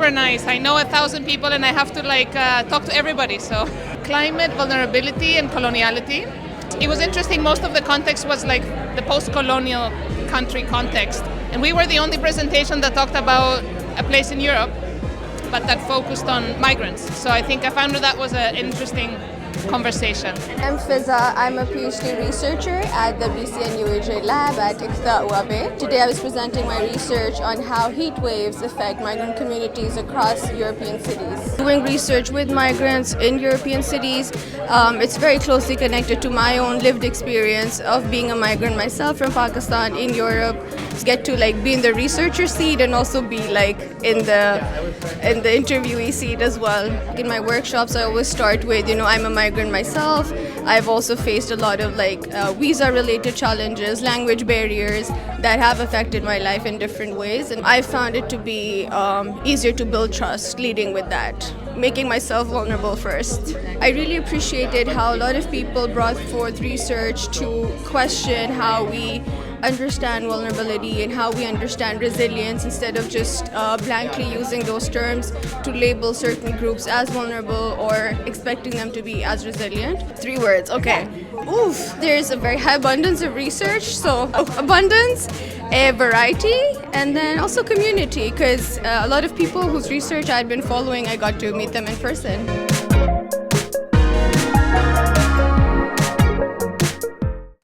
super nice. I know 1,000 people and I have to talk to everybody. So climate, vulnerability and coloniality. It was interesting. Most of the context was like the post-colonial country context. And we were the only presentation that talked about a place in Europe, but that focused on migrants. So I think I found that was an interesting conversation. I'm Fiza. I'm a PhD researcher at the BCN UAJ lab at ICTA UAB. Today I was presenting my research on how heat waves affect migrant communities across European cities. Doing research with migrants in European cities, it's very closely connected to my own lived experience of being a migrant myself from Pakistan in Europe. Get to be in the researcher seat and also be in the interviewee seat as well. In my workshops I always start with, I'm a migrant myself. I've also faced a lot of visa related challenges, language barriers that have affected my life in different ways, and I found it to be easier to build trust leading with that, making myself vulnerable first. I really appreciated how a lot of people brought forth research to question how we understand vulnerability and how we understand resilience instead of just blankly using those terms to label certain groups as vulnerable or expecting them to be as resilient. 3 words, okay. Oof, there's a very high abundance of research, so abundance, a variety, and then also community, because a lot of people whose research I'd been following, I got to meet them in person.